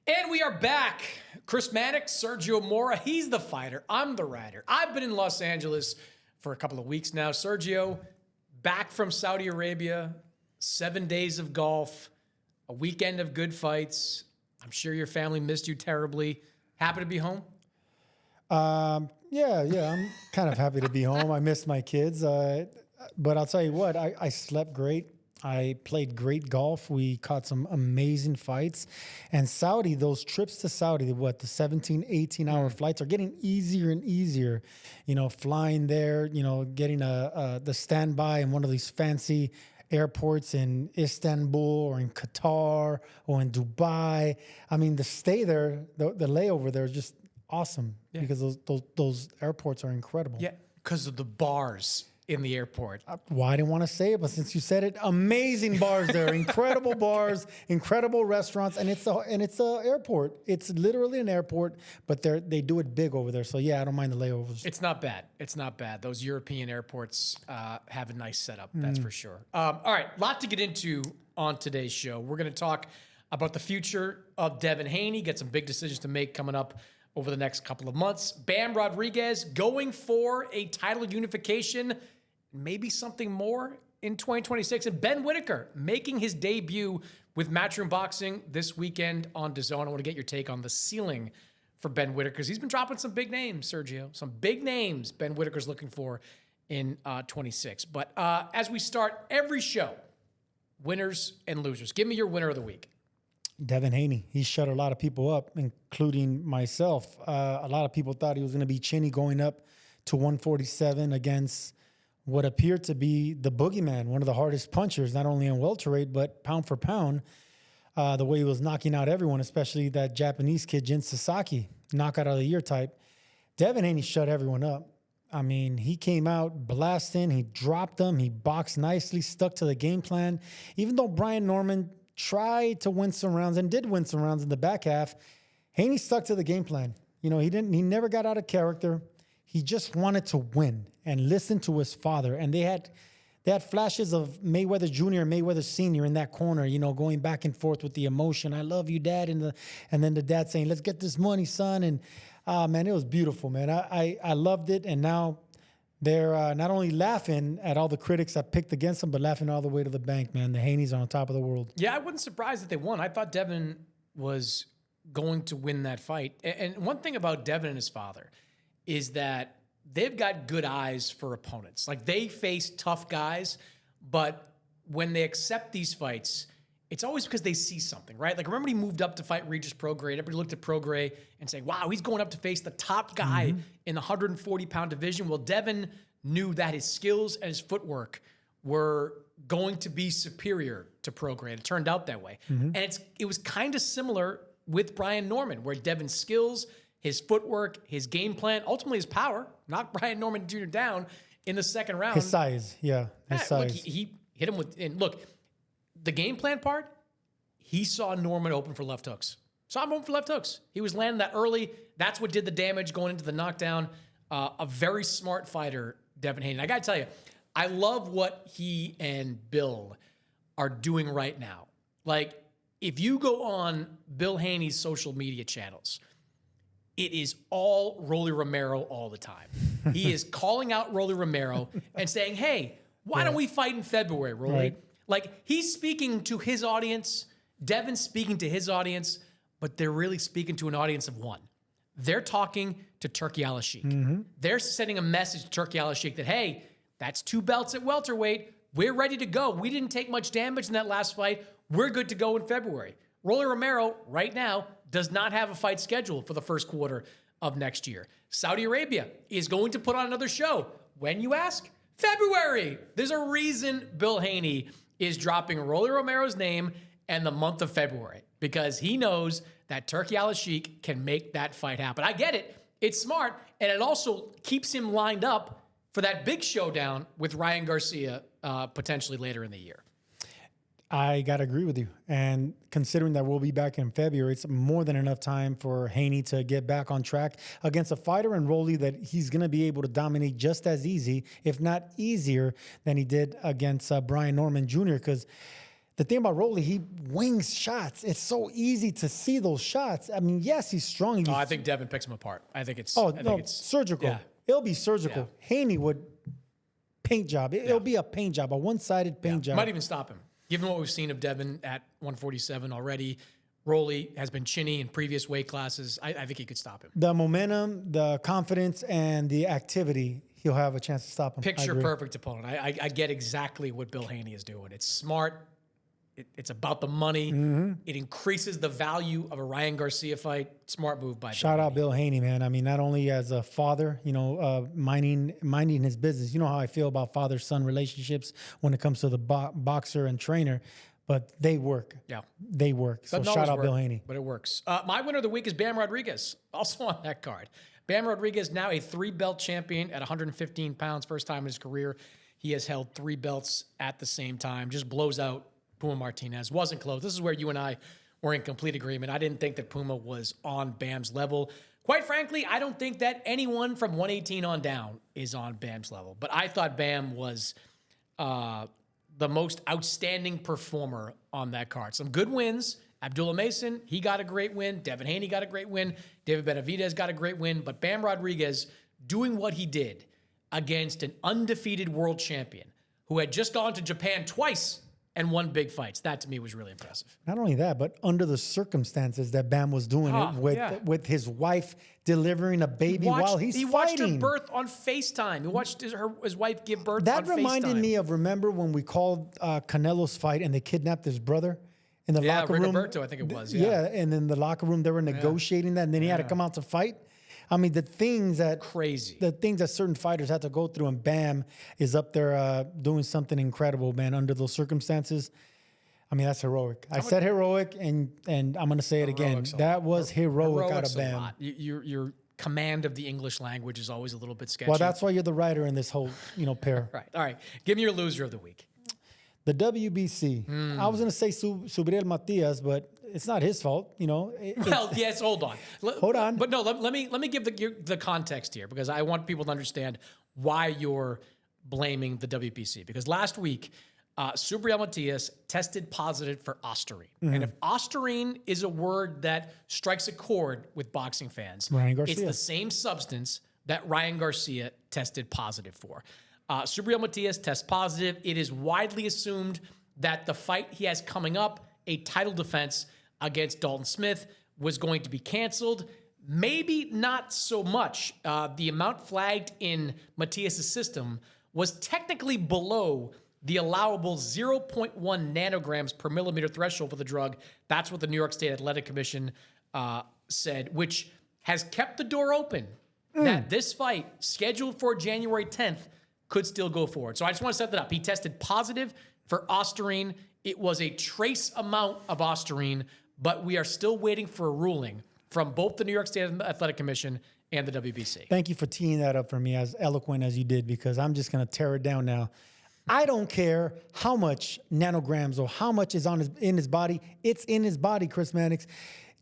And we are back. Chris Mannix, Sergio Mora. He's the fighter. I'm the rider. I've been in Los Angeles for a couple of weeks now. Sergio, back from Saudi Arabia, 7 days of golf, a weekend of good fights. I'm sure your family missed you terribly. Happy to be home? Yeah, I'm kind of happy to be home. I missed my kids. But I'll tell you what, I slept great. I played great golf. We caught some amazing fights. And Saudi, those trips to Saudi, the 17, 18-hour flights are getting easier and easier. You know, flying there, getting the standby in one of these fancy airports in Istanbul or in Qatar or in Dubai. I mean, the stay there, the layover there is just awesome because those airports are incredible. Yeah, because of the bars in the airport. Well, I didn't want to say it, but since you said it, amazing bars there, incredible bars, incredible restaurants, and it's a airport. It's literally an airport, but they do it big over there. So yeah, I don't mind the layovers. It's not bad. It's not bad. Those European airports have a nice setup, that's for sure. All right, lot to get into on today's show. We're going to talk about the future of Devin Haney, get some big decisions to make coming up over the next couple of months. Bam Rodriguez going for a title unification, maybe something more in 2026. And Ben Whitaker making his debut with Matchroom Boxing this weekend on DAZN. I want to get your take on the ceiling for Ben Whitaker, because he's been dropping some big names, Sergio. Some big names Ben Whitaker's looking for in 26. But as we start every show, winners and losers. Give me your winner of the week. Devin Haney. He shut a lot of people up, including myself. A lot of people thought he was going to be chinny going up to 147 against what appeared to be the boogeyman, one of the hardest punchers, not only in welterweight, but pound for pound. The way he was knocking out everyone, especially that Japanese kid, Jin Sasaki, knockout of the year type. Devin Haney shut everyone up. I mean, he came out blasting. He dropped them. He boxed nicely, stuck to the game plan. Even though Brian Norman tried to win some rounds and did win some rounds in the back half, Haney stuck to the game plan. He never got out of character. He just wanted to win and listen to his father. And they had flashes of Mayweather Jr. and Mayweather Sr. in that corner, going back and forth with the emotion. I love you, Dad. And then the dad saying, let's get this money, son. And man, it was beautiful, man. I loved it. And now they're not only laughing at all the critics that picked against them, but laughing all the way to the bank, man. The Haneys are on top of the world. Yeah, I wasn't surprised that they won. I thought Devin was going to win that fight. And one thing about Devin and his father is that they've got good eyes for opponents. Like, they face tough guys, but when they accept these fights, it's always because they see something, right? Like, remember he moved up to fight Regis Prograis. Everybody looked at Prograis and saying, wow, he's going up to face the top guy in the 140-pound division. Well, Devin knew that his skills and his footwork were going to be superior to Prograis. It turned out that way. And it was kind of similar with Brian Norman, where Devin's skills, his footwork, his game plan, ultimately his power, knocked Brian Norman Jr. down in the second round. His size, his size. Look, he hit him with, and look, the game plan part, he saw Norman open for left hooks. Saw him open for left hooks. He was landing that early. That's what did the damage going into the knockdown. A very smart fighter, Devin Haney. I got to tell you, I love what he and Bill are doing right now. Like, if you go on Bill Haney's social media channels, it is all Rolly Romero all the time. He is calling out Rolly Romero and saying, hey, why don't we fight in February, Rolly? Right. Like, he's speaking to his audience, Devin's speaking to his audience, but they're really speaking to an audience of one. They're talking to Turki Al-Sheikh. They're sending a message to Turki Al-Sheikh that, hey, that's 2 belts at welterweight. We're ready to go. We didn't take much damage in that last fight. We're good to go in February. Rolly Romero, right now, does not have a fight scheduled for the first quarter of next year. Saudi Arabia is going to put on another show. When, you ask? February. There's a reason Bill Haney is dropping Rolly Romero's name and the month of February, because he knows that Turki Al-Sheikh can make that fight happen. I get it. It's smart, and it also keeps him lined up for that big showdown with Ryan Garcia potentially later in the year. I got to agree with you. And considering that we'll be back in February, it's more than enough time for Haney to get back on track against a fighter in Rolly that he's going to be able to dominate just as easy, if not easier, than he did against Brian Norman Jr. Because the thing about Rolly, he wings shots. It's so easy to see those shots. I mean, yes, he's strong. I think Devin picks him apart. I think it's surgical. Yeah. It'll be surgical. Haney would paint job. It'll be a paint job, a one-sided paint job. Might even stop him. Given what we've seen of Devin at 147 already, Rolly has been chinny in previous weight classes. I think he could stop him. The momentum, the confidence, and the activity, he'll have a chance to stop him. Picture perfect opponent. I get exactly what Bill Haney is doing. It's smart. It's about the money. It increases the value of a Ryan Garcia fight. Smart move by Shout out Bill Haney, man. I mean, not only as a father, minding his business. You know how I feel about father-son relationships when it comes to the boxer and trainer, but they work. Yeah. They work. So shout out Bill Haney. But it works. My winner of the week is Bam Rodriguez, also on that card. Bam Rodriguez, now a 3-belt champion at 115 pounds, first time in his career. He has held 3 belts at the same time, just blows out Puma Martinez. Wasn't close. This is where you and I were in complete agreement. I didn't think that Puma was on Bam's level. Quite frankly, I don't think that anyone from 118 on down is on Bam's level. But I thought Bam was the most outstanding performer on that card. Some good wins. Abdullah Mason, he got a great win. Devin Haney got a great win. David Benavidez got a great win. But Bam Rodriguez doing what he did against an undefeated world champion who had just gone to Japan twice and won big fights. That, to me, was really impressive. Not only that, but under the circumstances that Bam was doing it with his wife delivering a baby while he's fighting. He watched her birth on FaceTime. He watched his wife give birth on FaceTime. That reminded me of, remember when we called Canelo's fight and they kidnapped his brother in the locker room? Rigoberto, I think it was. Yeah, and in the locker room, they were negotiating that, and then he had to come out to fight. I mean, the things that certain fighters had to go through, and Bam is up there doing something incredible, man. Under those circumstances, I mean, that's heroic. I said heroic, and I'm going to say it again. That was heroic out of Bam. Your command of the English language is always a little bit sketchy. Well, that's why you're the writer in this whole pair. Right. All right. Give me your loser of the week. The WBC. I was going to say Subriel Matias, but it's not his fault, Yes, hold on. Hold on. But no, let me give the context here, because I want people to understand why you're blaming the WBC. Because last week, Subriel Matias tested positive for Ostarine. And if Ostarine is a word that strikes a chord with boxing fans, it's the same substance that Ryan Garcia tested positive for. Subriel Matias tests positive. It is widely assumed that the fight he has coming up, a title defense against Dalton Smith, was going to be canceled. Maybe not so much. The amount flagged in Matias' system was technically below the allowable 0.1 nanograms per millimeter threshold for the drug. That's what the New York State Athletic Commission said, which has kept the door open that this fight, scheduled for January 10th, could still go forward. So I just want to set that up. He tested positive for Ostarine. It was a trace amount of Ostarine, but we are still waiting for a ruling from both the New York State Athletic Commission and the WBC. Thank you for teeing that up for me, as eloquent as you did, because I'm just going to tear it down now. I don't care how much nanograms or how much is in his body. It's in his body, Chris Mannix.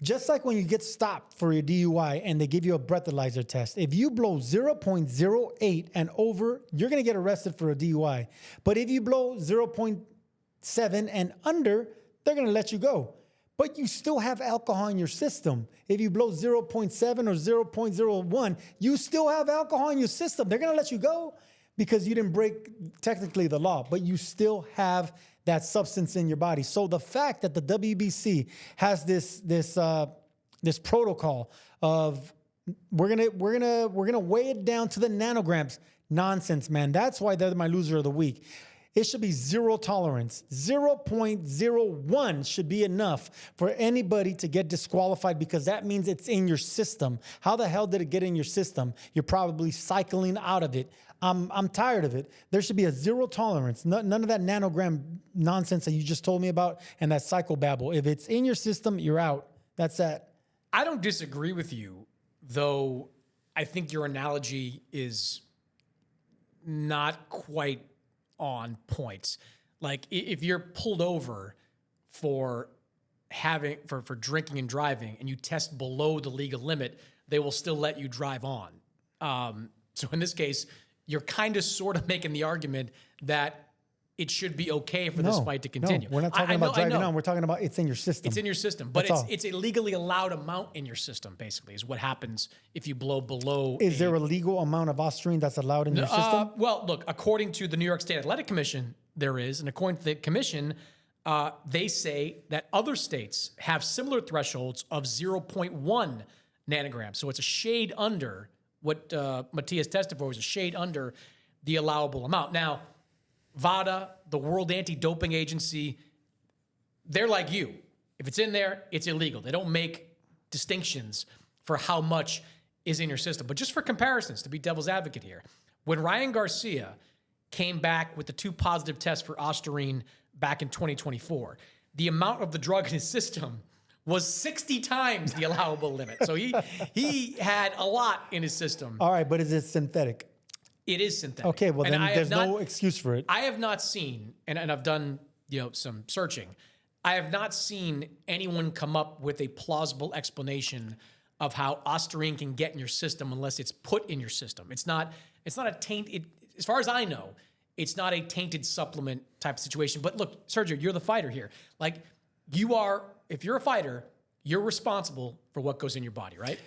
Just like when you get stopped for your DUI and they give you a breathalyzer test, if you blow 0.08 and over, you're going to get arrested for a DUI. But if you blow 0.7 and under, they're going to let you go. But you still have alcohol in your system. If you blow 0.7 or 0.01, you still have alcohol in your system. They're going to let you go because you didn't break technically the law, but you still have that substance in your body. So the fact that the WBC has this protocol of we're gonna weigh it down to the nanograms, nonsense, man. That's why they're my loser of the week. It should be zero tolerance. 0.01 should be enough for anybody to get disqualified, because that means it's in your system. How the hell did it get in your system? You're probably cycling out of it. I'm tired of it. There should be a zero tolerance. None of that nanogram nonsense that you just told me about and that psychobabble. If it's in your system, you're out. That's that. I don't disagree with you, though I think your analogy is not quite on point. Like, if you're pulled over for drinking and driving and you test below the legal limit, they will still let you drive on. So in this case, you're kind of sort of making the argument that it should be okay for this fight to continue. No, we're not talking about driving on. We're talking about it's in your system. It's in your system, but it's a legally allowed amount in your system, basically, is what happens if you blow below. Is there a legal amount of Osterine that's allowed in your system? Well, look, according to the New York State Athletic Commission, there is, and according to the commission, they say that other states have similar thresholds of 0.1 nanograms. So it's a shade under what Matias tested for, was a shade under the allowable amount. Now, VADA, the World Anti-Doping Agency, they're like you. If it's in there, it's illegal. They don't make distinctions for how much is in your system. But just for comparisons, to be devil's advocate here, when Ryan Garcia came back with the 2 positive tests for Osterine back in 2024, the amount of the drug in his system was 60 times the allowable limit. So he had a lot in his system. All right, but is it synthetic? It is synthetic. Okay, well, then there's no excuse for it. I have not seen, and I've done some searching, I have not seen anyone come up with a plausible explanation of how Osterine can get in your system unless it's put in your system. It's not a taint. As far as I know, it's not a tainted supplement type of situation. But look, Sergio, you're the fighter here. Like, if you're a fighter, you're responsible for what goes in your body, right?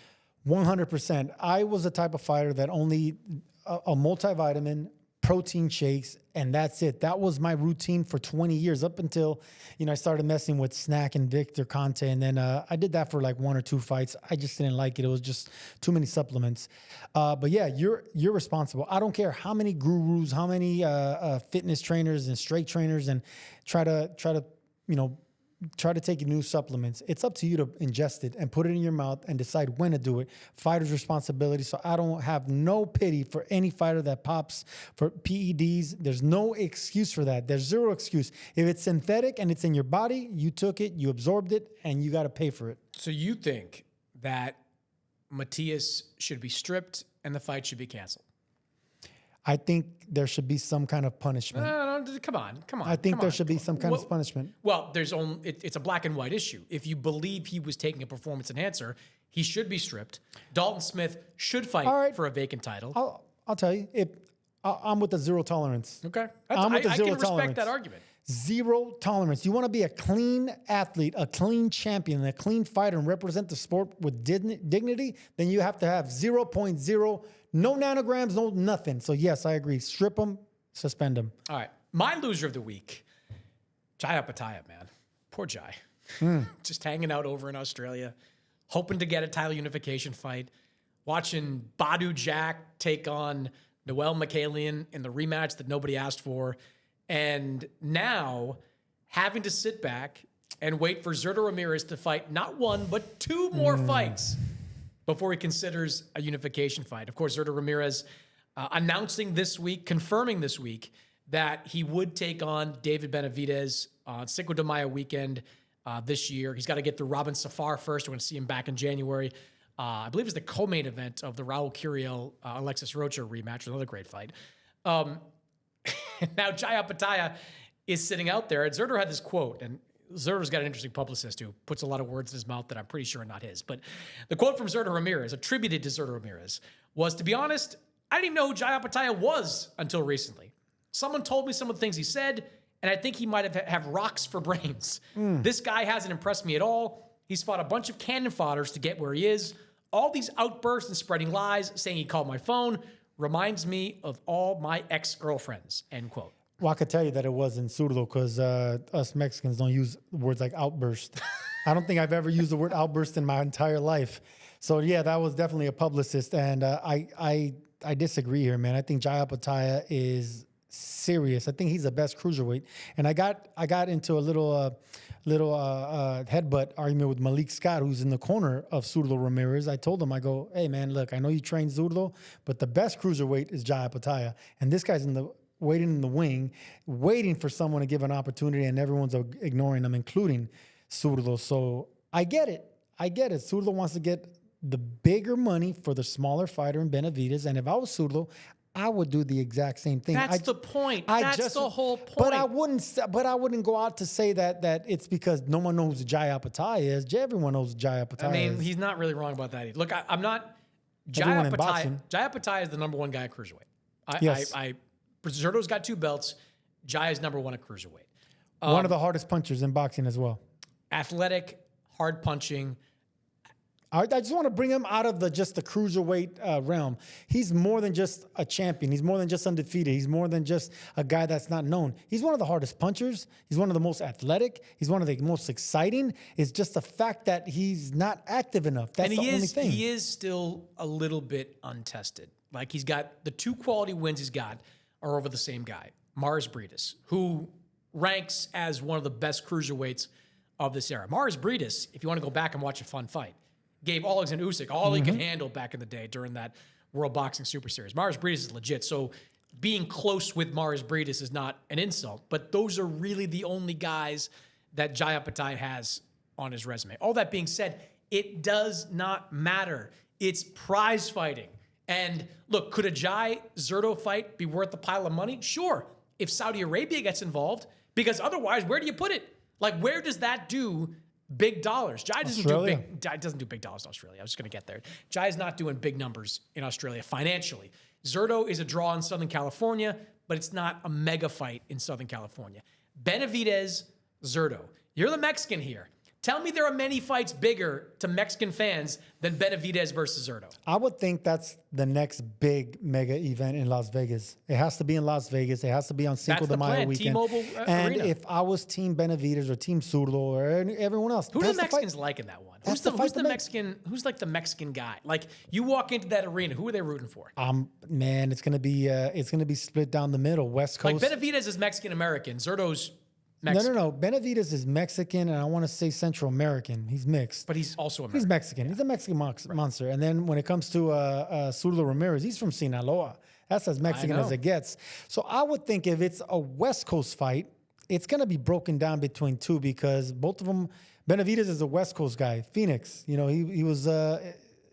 100%. I was the type of fighter that only a multivitamin, protein shakes, and that's it. That was my routine for 20 years up until, I started messing with Snack and Victor Conte. And then I did that for like 1 or 2 fights. I just didn't like it. It was just too many supplements. But yeah, you're responsible. I don't care how many gurus, how many fitness trainers and strength trainers and try to take new supplements. It's up to you to ingest it and put it in your mouth and decide when to do it. Fighter's responsibility. So I don't have no pity for any fighter that pops for PEDs. There's no excuse for that. There's zero excuse. If it's synthetic and it's in your body, you took it, you absorbed it, and you got to pay for it. So you think that Matias should be stripped and the fight should be canceled? I think there should be some kind of punishment. No, come on. I think there should be some kind of punishment. Well, it's a black and white issue. If you believe he was taking a performance enhancer, he should be stripped. Dalton Smith should fight for a vacant title. I'll tell you. I'm with the zero tolerance. Okay. I'm with the zero I can tolerance. respect that argument. Zero tolerance. You want to be a clean athlete, a clean champion, a clean fighter, and represent the sport with dignity, then you have to have 0.0, no nanograms, no nothing. So yes, I agree. Strip them, suspend them. All right. My loser of the week, Jai Apataya, man. Poor Jai. Just hanging out over in Australia, hoping to get a title unification fight, watching Badu Jack take on Noel Mikhailian in the rematch that nobody asked for, and now having to sit back and wait for Zurdo Ramirez to fight not 1, but 2 more fights before he considers a unification fight. Of course, Zurdo Ramirez confirming this week that he would take on David Benavidez on Cinco de Mayo weekend this year. He's got to get through Robin Safar first. We're going to see him back in January. I believe it's the co-main event of the Raul Curiel, Alexis Rocha rematch, another great fight. Now Jai Apataya is sitting out there. And Zurdo had this quote, and Zurdo's got an interesting publicist who puts a lot of words in his mouth that I'm pretty sure are not his. But the quote from Zurdo Ramirez, attributed to Zurdo Ramirez, was, "To be honest, I didn't even know who Jai Apataya was until recently. Someone told me some of the things he said, and I think he might have rocks for brains. This guy hasn't impressed me at all. He's fought a bunch of cannon fodders to get where he is. All these outbursts and spreading lies, saying he called my phone, reminds me of all my ex-girlfriends," end quote. Well, I could tell you that it wasn't Zurdo because us Mexicans don't use words like outburst. I don't think I've ever used the word outburst in my entire life. So yeah, that was definitely a publicist, and I disagree here, man. I think Jai Apataya is serious. I think he's the best cruiserweight, and I got into a little headbutt argument with Malik Scott, who's in the corner of Zurdo Ramirez. I told him, I go, hey man, look, I know you train Zurdo, but the best cruiserweight is Jai Apataya, and this guy's waiting in the wing, waiting for someone to give an opportunity, and everyone's ignoring him, including Zurdo. So I get it. Zurdo wants to get the bigger money for the smaller fighter in Benavidez, and if I was Zurdo, I would do the exact same thing. That's the point. That's the whole point. But I wouldn't go out to say that it's because no one knows who Jai Apataya is. Everyone knows who Jai Apataya is. I mean, he's not really wrong about that either. Look, I'm not. Jai Apataya is the #1 guy at cruiserweight. Yes. Zurdo's got 2 belts. Jai is number one at cruiserweight. One of the hardest punchers in boxing as well. Athletic, hard punching. I just want to bring him out of just the cruiserweight realm. He's more than just a champion. He's more than just undefeated. He's more than just a guy that's not known. He's one of the hardest punchers. He's one of the most athletic. He's one of the most exciting. It's just the fact that he's not active enough. That's the only thing. He is still a little bit untested. Like, he's got the 2 quality wins he's got are over the same guy, Maris-Briedis, who ranks as one of the best cruiserweights of this era. Maris-Briedis, if you want to go back and watch a fun fight, gave Alexander Usyk all he could handle back in the day during that World Boxing Super Series. Maris-Briedis is legit, so being close with Maris-Briedis is not an insult, but those are really the only guys that Jai Opetaia has on his resume. All that being said, it does not matter. It's prize fighting. And look, could a Jai Zurdo fight be worth a pile of money? Sure, if Saudi Arabia gets involved, because otherwise, where do you put it? Like, where does that do big dollars? Jai doesn't do big dollars in Australia. I was just going to get there. Jai is not doing big numbers in Australia financially. Zurdo is a draw in Southern California, but it's not a mega fight in Southern California. Benavidez, Zurdo. You're the Mexican here. Tell me there are many fights bigger to Mexican fans than Benavidez versus Zurdo. I would think that's the next big mega event in Las Vegas. It has to be in Las Vegas. It has to be on Cinco de Mayo weekend. T-Mobile and Arena. if I was Team Benavidez or Team Zurdo or everyone else, who do the Mexicans like in that one? Who's the Mexican? Who's like the Mexican guy? Like, you walk into that arena, who are they rooting for? Man, it's gonna be split down the middle. West Coast. Like, Benavidez is Mexican American. Zurdo's Mexican. No. Benavidez is Mexican, and I want to say Central American. He's mixed. But he's also American. He's Mexican. Yeah. He's a Mexican monster. And then when it comes to Zurdo Ramirez, he's from Sinaloa. That's as Mexican as it gets. So I would think if it's a West Coast fight, it's going to be broken down between two because both of them, Benavidez is a West Coast guy. Phoenix, he was...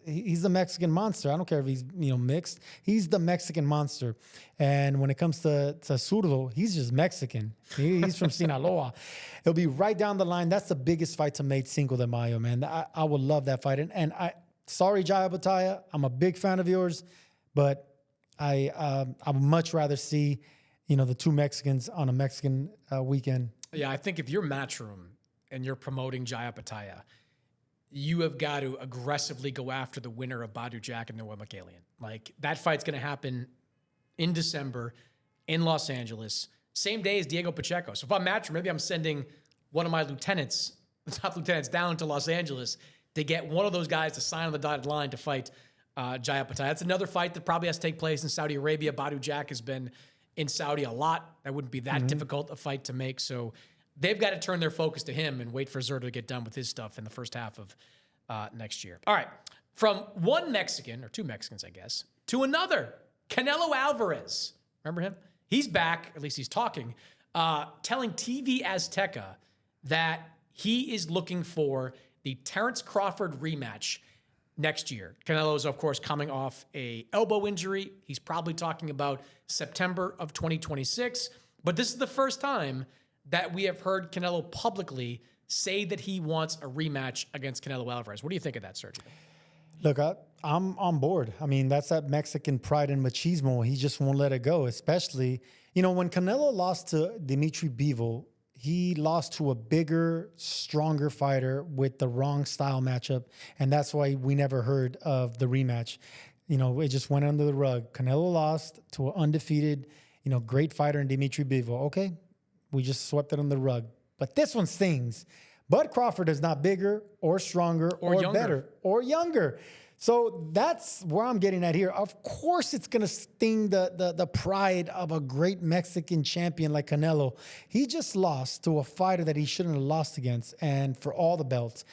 He's the Mexican monster. I don't care if he's mixed. He's the Mexican monster. And when it comes to Zurdo, he's just Mexican. He's from Sinaloa. It'll be right down the line. That's the biggest fight to make Cinco de Mayo, man. I would love that fight. And sorry, Jai Opetaia, I'm a big fan of yours, but I would much rather see the two Mexicans on a Mexican weekend. Yeah, I think if you're Matchroom and you're promoting Jai Opetaia, you have got to aggressively go after the winner of Badu Jack and Noah Mikhailian. Like, that fight's going to happen in December in Los Angeles, same day as Diego Pacheco. So if I'm Matchroom, maybe I'm sending one of my lieutenants, the top lieutenants, down to Los Angeles to get one of those guys to sign on the dotted line to fight Jai Opetaia. That's another fight that probably has to take place in Saudi Arabia. Badu Jack has been in Saudi a lot. That wouldn't be that difficult a fight to make. So they've got to turn their focus to him and wait for Zurdo to get done with his stuff in the first half of next year. All right. From one Mexican, or two Mexicans, I guess, to another, Canelo Alvarez. Remember him? He's back, at least he's talking, telling TV Azteca that he is looking for the Terrence Crawford rematch next year. Canelo is, of course, coming off a elbow injury. He's probably talking about September of 2026. But this is the first time that we have heard Canelo publicly say that he wants a rematch against Canelo Alvarez. What do you think of that, Sergio? Look, I'm on board. I mean, that's that Mexican pride and machismo. He just won't let it go, especially, when Canelo lost to Dimitri Bivol, he lost to a bigger, stronger fighter with the wrong style matchup, and that's why we never heard of the rematch. It just went under the rug. Canelo lost to an undefeated, great fighter in Dimitri Bivol. Okay, we just swept it under the rug. But this one stings. Bud Crawford is not bigger or stronger or better or younger. So that's where I'm getting at here. Of course, it's going to sting the pride of a great Mexican champion like Canelo. He just lost to a fighter that he shouldn't have lost against, and for all the belts.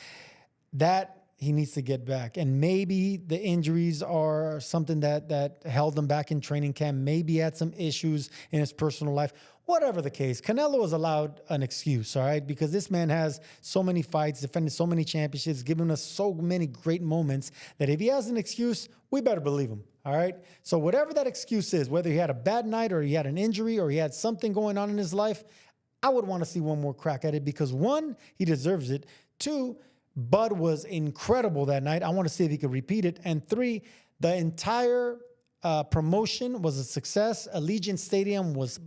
That he needs to get back. And maybe the injuries are something that held him back in training camp. Maybe he had some issues in his personal life. Whatever the case, Canelo is allowed an excuse, all right? Because this man has so many fights, defended so many championships, given us so many great moments that if he has an excuse, we better believe him, all right? So whatever that excuse is, whether he had a bad night or he had an injury or he had something going on in his life, I would want to see one more crack at it because, one, he deserves it. Two, Bud was incredible that night. I want to see if he could repeat it. And three, the entire promotion was a success. Allegiant Stadium was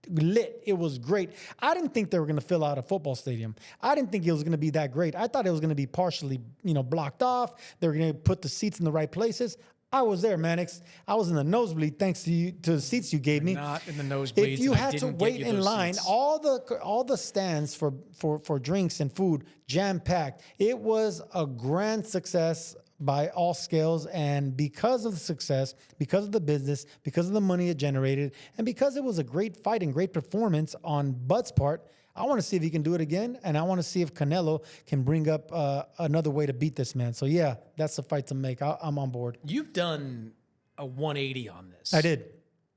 lit. It was great. I didn't think they were going to fill out a football stadium. I didn't think it was going to be that great. I thought it was going to be partially, blocked off. They were going to put the seats in the right places. I was there, Mannix. I was in the nosebleed thanks to the seats you gave me. Not in the nosebleeds. If you had to wait in line, all the stands for drinks and food jam packed. It was a grand success by all scales, and because of the success, because of the business, because of the money it generated, and because it was a great fight and great performance on Bud's part, I want to see if he can do it again, and I want to see if Canelo can bring up another way to beat this man. So, yeah, that's the fight to make. I'm on board. You've done a 180 on this. I did.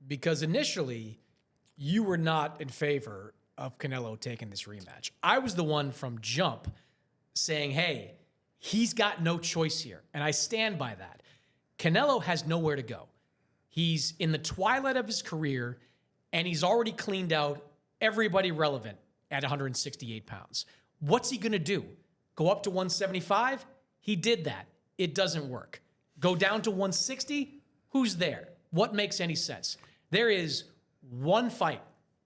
Because initially, you were not in favor of Canelo taking this rematch. I was the one from jump saying, hey, he's got no choice here, and I stand by that. Canelo has nowhere to go. He's in the twilight of his career, and he's already cleaned out everybody relevant at 168 pounds. What's he going to do? Go up to 175? He did that. It doesn't work. Go down to 160? Who's there? What makes any sense? There is one fight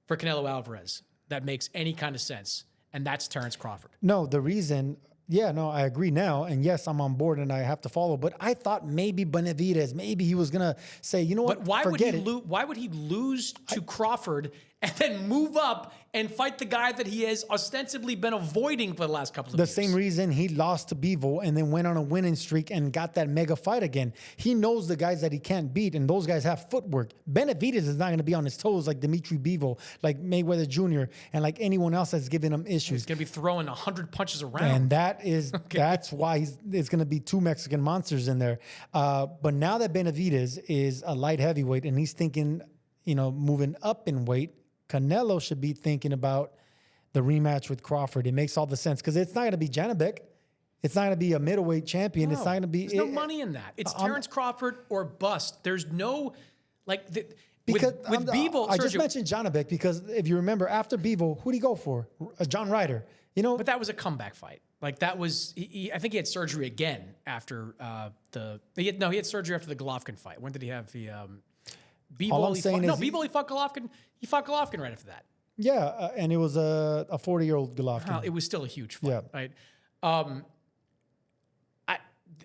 for Canelo Alvarez that makes any kind of sense, and that's Terence Crawford. No, the reason... Yeah, no, I agree now. And yes, I'm on board and I have to follow. But I thought maybe Benavidez, maybe he was going to say, you know what, but why why would he lose to Crawford and then move up and fight the guy that he has ostensibly been avoiding for the last couple of years? The same reason he lost to Bivol and then went on a winning streak and got that mega fight again. He knows the guys that he can't beat, and those guys have footwork. Benavidez is not going to be on his toes like Dimitri Bivol, like Mayweather Jr., and like anyone else that's giving him issues. He's going to be throwing 100 punches around. And that's why it's going to be two Mexican monsters in there. But now that Benavidez is a light heavyweight and he's thinking, moving up in weight, Canelo should be thinking about the rematch with Crawford. It makes all the sense because it's not going to be Janibek. It's not going to be a middleweight champion. No, it's not going to be... There's no money in that. It's Terence Crawford or bust. There's no... Because with Bivol... I just mentioned Janibek because if you remember, after Bivol, who'd he go for? John Ryder. But that was a comeback fight. Like that was... I think he had surgery again after he had surgery after the Golovkin fight. When did he have the... Bivol, he fought Golovkin. He fought Golovkin right after that. Yeah, and it was a 40-year-old Golovkin. Well, it was still a huge fight, right?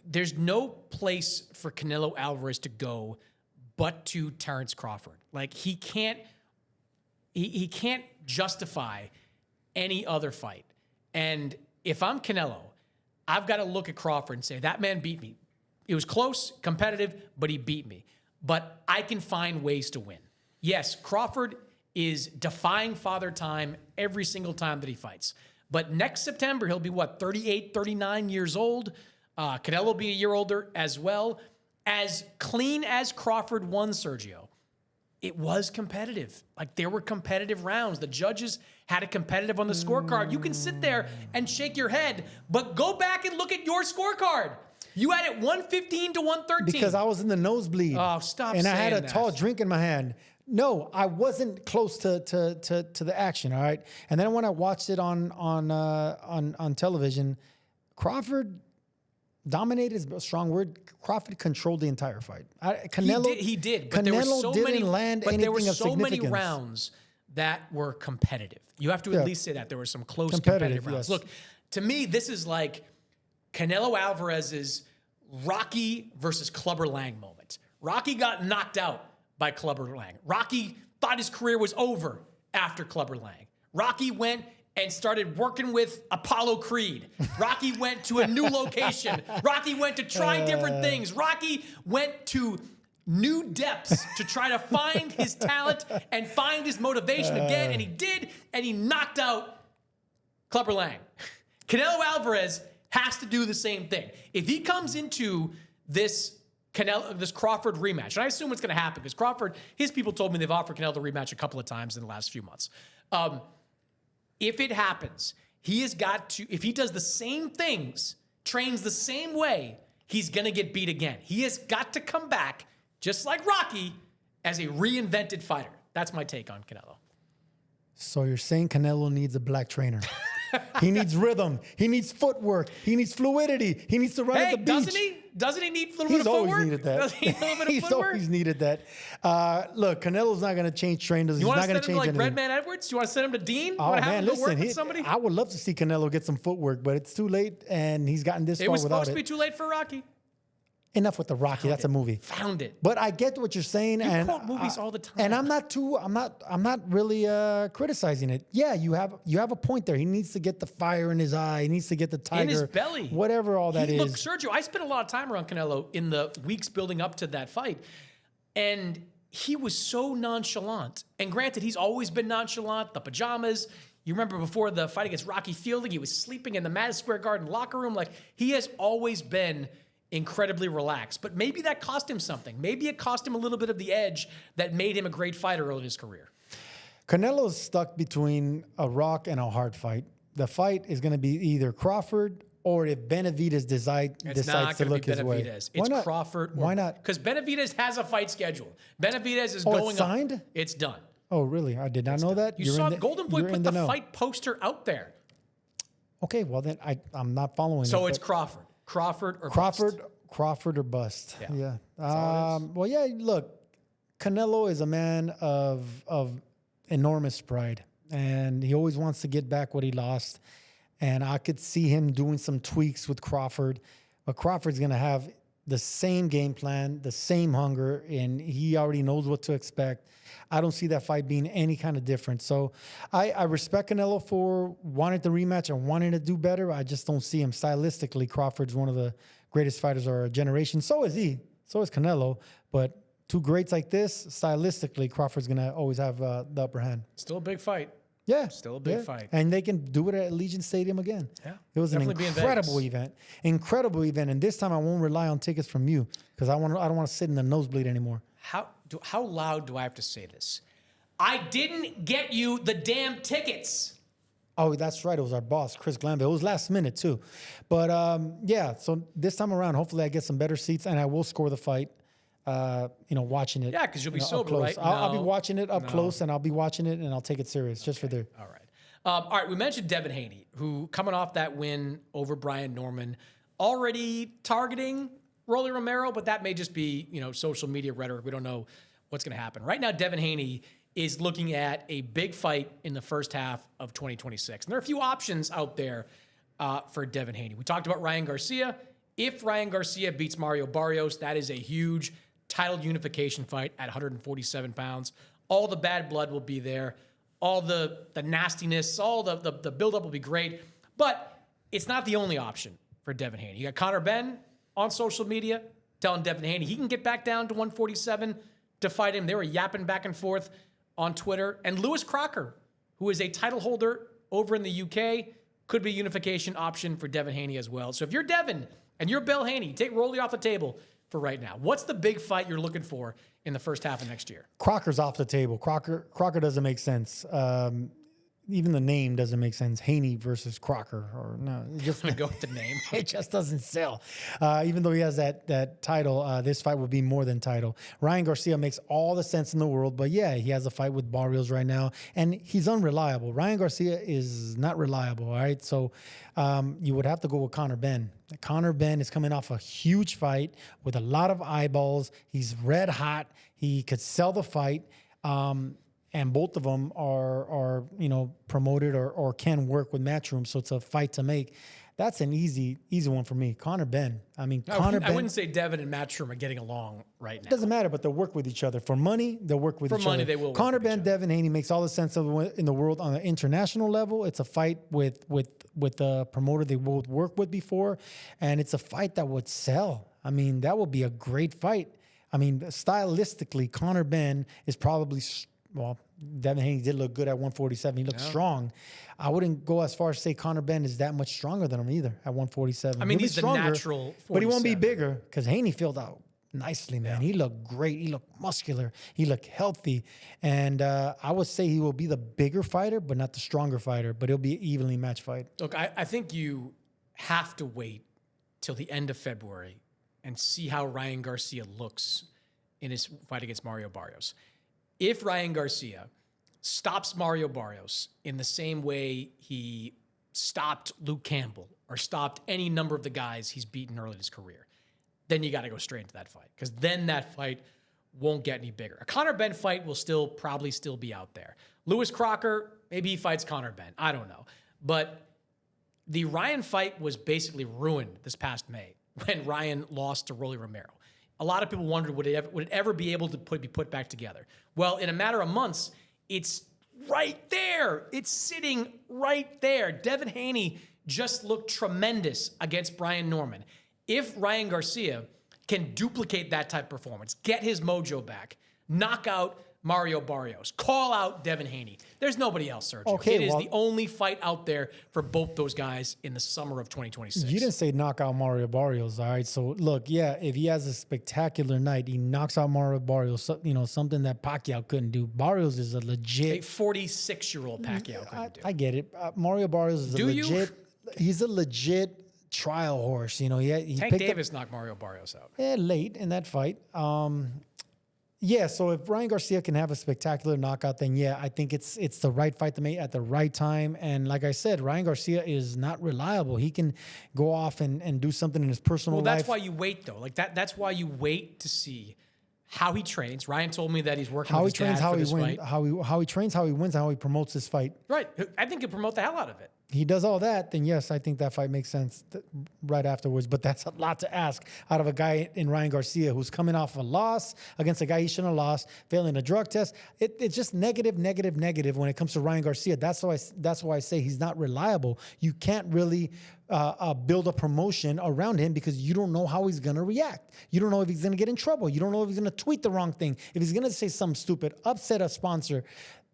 There's no place for Canelo Alvarez to go but to Terence Crawford. Like he can't justify any other fight. And if I'm Canelo, I've got to look at Crawford and say, that man beat me. It was close, competitive, but he beat me. But I can find ways to win. Yes, Crawford is defying father time every single time that he fights. But next September, he'll be, 38, 39 years old. Canelo will be a year older as well. As clean as Crawford won, Sergio, it was competitive. Like, there were competitive rounds. The judges had a competitive on the scorecard. You can sit there and shake your head, but go back and look at your scorecard. You had it 115 to 113. Because I was in the nosebleed. Oh, stop and saying I had a that. tall drink in my hand. No, I wasn't close to the action, all right? And then when I watched it on television, Crawford dominated is a strong word. Crawford controlled the entire fight. Canelo, he did. But Canelo there were so didn't many, land but anything there were of so many significance. rounds that were competitive. You have to at least say that. There were some close competitive rounds. Yes. Look, to me, this is like Canelo Alvarez's Rocky versus Clubber Lang moment. Rocky got knocked out by Clubber Lang. Rocky thought his career was over after Clubber Lang. Rocky went and started working with Apollo Creed. Rocky went to a new location. Rocky went to try different things. Rocky went to new depths to try to find his talent and find his motivation again, and he did, and he knocked out Clubber Lang. Canelo Alvarez has to do the same thing. If he comes into this Crawford rematch, and I assume it's going to happen because Crawford, his people told me they've offered Canelo the rematch a couple of times in the last few months. If it happens, he has got to, if he does the same things, trains the same way, he's going to get beat again. He has got to come back, just like Rocky, as a reinvented fighter. That's my take on Canelo. So you're saying Canelo needs a black trainer? He needs rhythm. He needs footwork. He needs fluidity. He needs to run at the beach. Doesn't he? Doesn't he need a little bit He's of always footwork? needed that. Doesn't he need a little bit of He's footwork? always needed that. Look, Canelo's not going to change trainers. You He's want not to going send to him to change like anything. Redman Edwards? You want to send him to Dean? You Oh, want to have man, him go work listen, with somebody? I would love to see Canelo get some footwork, but it's too late, and he's gotten this It far was without supposed to be it. too late for Rocky. Enough with the Rocky. That's a movie. Found it. But I get what you're saying, and quote movies all the time. And I'm not really criticizing it. Yeah, you have a point there. He needs to get the fire in his eye. He needs to get the tiger In his belly. whatever all that is. Look, Sergio, I spent a lot of time around Canelo in the weeks building up to that fight, and he was so nonchalant. And granted, he's always been nonchalant. The pajamas. You remember before the fight against Rocky Fielding, he was sleeping in the Madison Square Garden locker room. Like, he has always been incredibly relaxed. But maybe that cost him something. Maybe it cost him a little bit of the edge that made him a great fighter early in his career. Canelo's stuck between a rock and a hard fight. The fight is going to be either Crawford or if Benavidez decides to look his way. It's Crawford. Why not? Because Benavidez has a fight schedule. Benavidez is Oh, going it's signed? up. It's done. Oh, really? I did not know that. You saw Golden Boy put the fight poster out there. Okay, well then I'm not following. So it, it's Crawford. Crawford or Crawford. bust. Crawford or bust. Yeah. Well, yeah. Look, Canelo is a man of enormous pride, and he always wants to get back what he lost. And I could see him doing some tweaks with Crawford, but Crawford's going to have the same game plan, the same hunger, and he already knows what to expect. I don't see that fight being any kind of different. So I respect Canelo for wanting the rematch and wanting to do better. I just don't see him stylistically. Crawford's one of the greatest fighters of our generation. So is he. So is Canelo. But two greats like this, stylistically, Crawford's going to always have the upper hand. Still a big fight. Yeah. Still a big fight. And they can do it at Allegiant Stadium again. Yeah. It was an Definitely be in incredible Vegas. event. Incredible event. And this time I won't rely on tickets from you because I don't want to sit in the nosebleed anymore. How loud do I have to say this? I didn't get you the damn tickets. Oh, that's right. It was our boss, Chris Glanville. It was last minute too. But yeah, so this time around, hopefully I get some better seats and I will score the fight. Watching it. Yeah, because you'll be up sober, close. right? I'll be watching it up close, and I'll be watching it, and I'll take it serious just for there. All right. We mentioned Devin Haney, who coming off that win over Brian Norman, already targeting Rolly Romero, but that may just be social media rhetoric. We don't know what's going to happen. Right now, Devin Haney is looking at a big fight in the first half of 2026. And there are a few options out there for Devin Haney. We talked about Ryan Garcia. If Ryan Garcia beats Mario Barrios, that is a huge title unification fight at 147 pounds. All the bad blood will be there. All the nastiness, all the buildup will be great. But it's not the only option for Devin Haney. You got Conor Benn on social media telling Devin Haney he can get back down to 147 to fight him. They were yapping back and forth on Twitter. And Lewis Crocker, who is a title holder over in the UK, could be a unification option for Devin Haney as well. So if you're Devin and you're Bill Haney, take Rolly off the table for right now. What's the big fight you're looking for in the first half of next year? Crocker's off the table. Crocker doesn't make sense. Even the name doesn't make sense. Haney versus Crocker, or no, Just gonna go with the name. it just doesn't sell. Even though he has that title, this fight will be more than title. Ryan Garcia makes all the sense in the world, but yeah, he has a fight with Barrios right now, and he's unreliable. Ryan Garcia is not reliable, all right? So you would have to go with Conor Benn. Conor Benn is coming off a huge fight with a lot of eyeballs. He's red hot. He could sell the fight. And both of them are promoted or can work with Matchroom, so it's a fight to make. That's an easy one for me. Conor Benn. I wouldn't say Devin and Matchroom are getting along right now. It doesn't matter, but they'll work with each other. For money, they'll work with each other. For money, they will work Conor with each Benn, other. Devin Haney makes all the sense in the world on the international level. It's a fight with the promoter they both worked with before, and it's a fight that would sell. I mean, that would be a great fight. I mean, stylistically, Conor Benn is probably Devin Haney did look good at 147. He looked strong. I wouldn't go as far as say Conor Benn is that much stronger than him either at 147. I mean, He'll he's be the natural 47. but he won't be bigger because Haney filled out nicely, man. Yeah. He looked great. He looked muscular. He looked healthy. And I would say he will be the bigger fighter, but not the stronger fighter. But it'll be an evenly matched fight. Look, I think you have to wait till the end of February and see how Ryan Garcia looks in his fight against Mario Barrios. If Ryan Garcia stops Mario Barrios in the same way he stopped Luke Campbell or stopped any number of the guys he's beaten early in his career, then you got to go straight into that fight, because then that fight won't get any bigger. A Conor Benn fight will probably still be out there. Lewis Crocker, maybe he fights Conor Benn. I don't know. But the Ryan fight was basically ruined this past May when Ryan lost to Rolly Romero. A lot of people wondered, would it ever be able to be put back together? Well, in a matter of months, it's right there. It's sitting right there. Devin Haney just looked tremendous against Brian Norman. If Ryan Garcia can duplicate that type of performance, get his mojo back, knock out Mario Barrios, call out Devin Haney, there's nobody else, Sergio. Okay, it is the only fight out there for both those guys in the summer of 2026. You didn't say knock out Mario Barrios, all right? So, look, yeah, if he has a spectacular night, he knocks out Mario Barrios, something that Pacquiao couldn't do. Barrios is a legit... A 46-year-old Pacquiao couldn't do. I get it. Mario Barrios is he's a legit trial horse. He Tank Davis knocked Mario Barrios out. Yeah, late in that fight. Yeah, so if Ryan Garcia can have a spectacular knockout, then yeah, I think it's the right fight to make at the right time. And like I said, Ryan Garcia is not reliable. He can go off and do something in his personal life. Well, that's why you wait, though. Like that's why you wait to see how he trains. Ryan told me that he's working with his dad for this fight. How he trains, how he wins, and how he promotes his fight. Right. I think he'll promote the hell out of it. He does all that, then yes, I think that fight makes sense right afterwards. But that's a lot to ask out of a guy in Ryan Garcia who's coming off a loss against a guy he shouldn't have lost, failing a drug test. It's just negative when it comes to Ryan Garcia. That's why I say he's not reliable. You can't really build a promotion around him because you don't know how he's going to react. You don't know if he's going to get in trouble. You don't know if he's going to tweet the wrong thing. If he's going to say something stupid, upset a sponsor.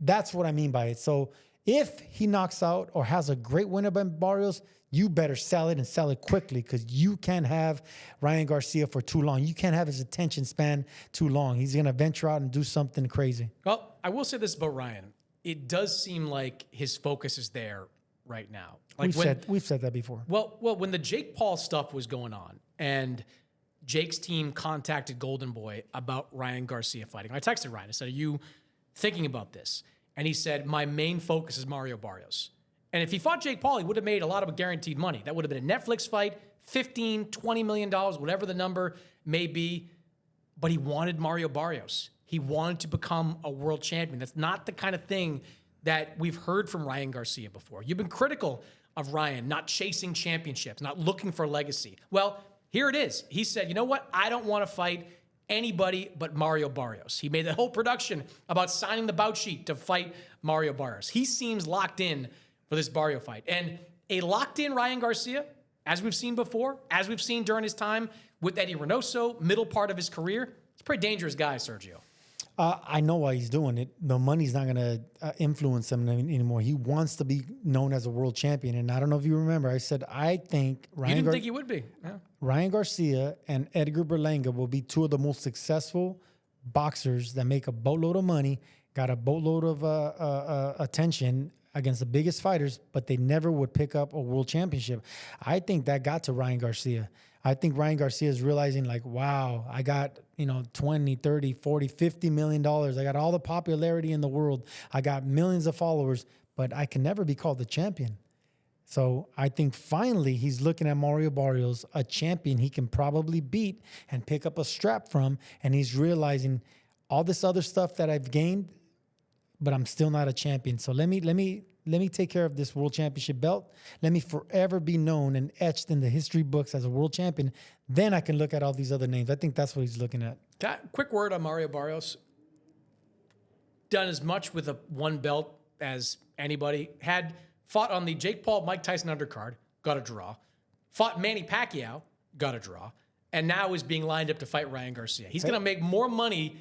That's what I mean by it. So if he knocks out or has a great win by Barrios, you better sell it and sell it quickly, because you can't have Ryan Garcia for too long. You can't have his attention span too long. He's going to venture out and do something crazy. Well, I will say this about Ryan. It does seem like his focus is there right now. Like we've said that before. Well, when the Jake Paul stuff was going on and Jake's team contacted Golden Boy about Ryan Garcia fighting, I texted Ryan. I said, "Are you thinking about this?" And he said, "My main focus is Mario Barrios." And if he fought Jake Paul, he would have made a lot of guaranteed money. That would have been a Netflix fight, $15, $20 million, whatever the number may be. But he wanted Mario Barrios. He wanted to become a world champion. That's not the kind of thing that we've heard from Ryan Garcia before. You've been critical of Ryan not chasing championships, not looking for legacy. Well, here it is. He said, "You know what? I don't want to fight anybody but Mario Barrios." He made the whole production about signing the bout sheet to fight Mario Barrios. He seems locked in for this Barrio fight. And a locked-in Ryan Garcia, as we've seen before, as we've seen during his time with Eddie Reynoso, middle part of his career, he's a pretty dangerous guy, Sergio. I know why he's doing it. The money's not going to influence him anymore. He wants to be known as a world champion. And I don't know if you remember, I said, I think You didn't think he would be. Yeah. Ryan Garcia and Edgar Berlanga will be two of the most successful boxers that make a boatload of money, got a boatload of attention against the biggest fighters, but they never would pick up a world championship. I think that got to Ryan Garcia. I think Ryan Garcia is realizing, like, wow, I got, 20, 30, 40, $50 million. I got all the popularity in the world. I got millions of followers, but I can never be called the champion. So I think finally he's looking at Mario Barrios, a champion he can probably beat and pick up a strap from, and he's realizing all this other stuff that I've gained, but I'm still not a champion. So let me take care of this world championship belt. Let me forever be known and etched in the history books as a world champion. Then I can look at all these other names. I think that's what he's looking at. Quick word on Mario Barrios. Done as much with one belt as anybody. Had fought on the Jake Paul, Mike Tyson undercard, got a draw. Fought Manny Pacquiao, got a draw. And now is being lined up to fight Ryan Garcia. He's going to make more money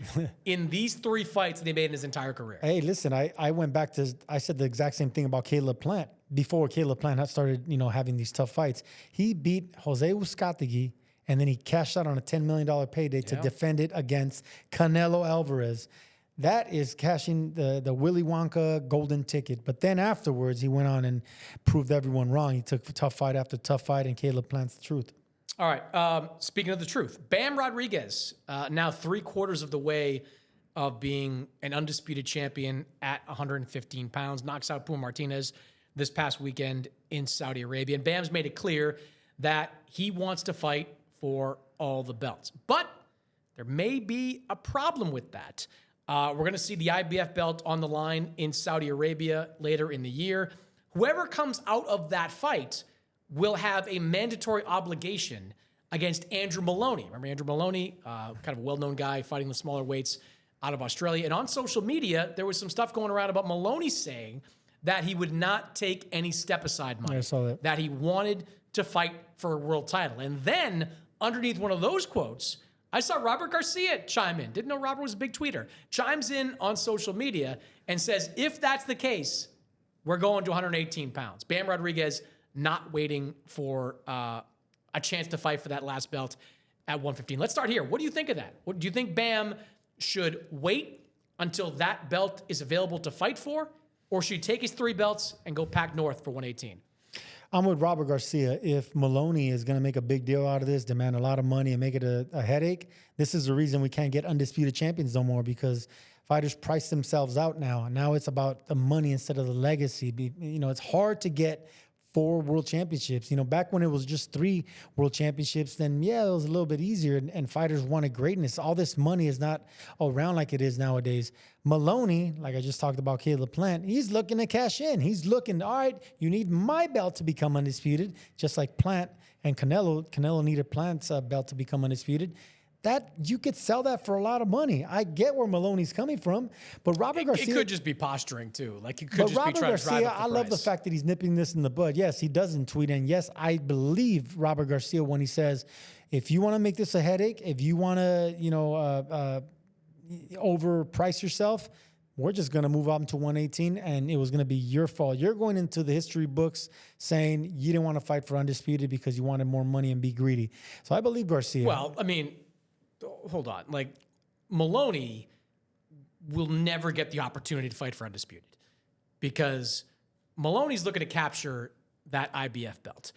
in these 3 fights than he made in his entire career. Hey, listen, I went back to, I said the exact same thing about Caleb Plant. Before Caleb Plant started, having these tough fights. He beat Jose Uzcategui, and then he cashed out on a $10 million payday to defend it against Canelo Alvarez. That is cashing the Willy Wonka golden ticket. But then afterwards, he went on and proved everyone wrong. He took tough fight after tough fight, and Caleb Plant's the truth. All right. Speaking of the truth, Bam Rodriguez, now 3/4 of the way of being an undisputed champion at 115 pounds, knocks out Puma Martinez. this past weekend in Saudi Arabia. And Bam's made it clear that he wants to fight for all the belts. But there may be a problem with that. We're going to see the IBF belt on the line in Saudi Arabia later in the year. Whoever comes out of that fight will have a mandatory obligation against Andrew Maloney. Remember Andrew Maloney, kind of a well-known guy fighting the smaller weights out of Australia. And on social media, there was some stuff going around about Maloney saying that he would not take any step-aside money. I saw that. He wanted to fight for a world title. And then, underneath one of those quotes, I saw Robert Garcia chime in. Didn't know Robert was a big tweeter. Chimes in on social media and says, if that's the case, we're going to 118 pounds. Bam Rodriguez not waiting for a chance to fight for that last belt at 115. Let's start here. What do you think of that? Do you think Bam should wait until that belt is available to fight for? Or should he take his 3 belts and go pack north for 118? I'm with Robert Garcia. If Maloney is going to make a big deal out of this, demand a lot of money, and make it a headache, this is the reason we can't get undisputed champions no more, because fighters price themselves out now. Now it's about the money instead of the legacy. It's hard to get 4 world championships. Back when it was just 3 world championships, then yeah, it was a little bit easier, and fighters wanted greatness. All this money is not around like it is nowadays. Maloney, like I just talked about Caleb Plant, he's looking to cash in. He's looking, all right, you need my belt to become undisputed, just like Plant and Canelo. Canelo needed Plant's belt to become undisputed. That you could sell that for a lot of money. I get where Maloney's coming from, but Robert Garcia, it could just be posturing too. Like, you could just be trying to drive up the I love the fact that he's nipping this in the bud. Yes, he doesn't tweet, and yes, I believe Robert Garcia when he says, if you want to make this a headache, if you want to, overprice yourself, we're just going to move up to 118, and it was going to be your fault. You're going into the history books saying you didn't want to fight for undisputed because you wanted more money and be greedy. So I believe Garcia. Well, I mean, hold on. Like, Maloney will never get the opportunity to fight for undisputed because Maloney's looking to capture that IBF belt.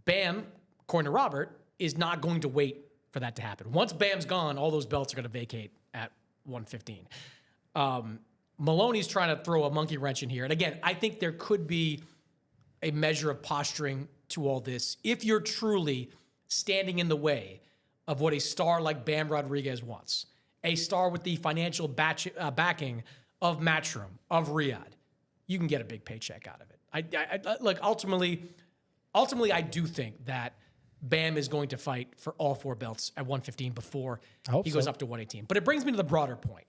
Bam, according to Robert, is not going to wait for that to happen. Once Bam's gone, all those belts are going to vacate at 115. Maloney's trying to throw a monkey wrench in here. And again, I think there could be a measure of posturing to all this if you're truly standing in the way of what a star like Bam Rodriguez wants. A star with the financial backing of Matchroom, of Riyadh. You can get a big paycheck out of it. Look, ultimately, I do think that Bam is going to fight for all 4 belts at 115 before he goes up to 118. But it brings me to the broader point,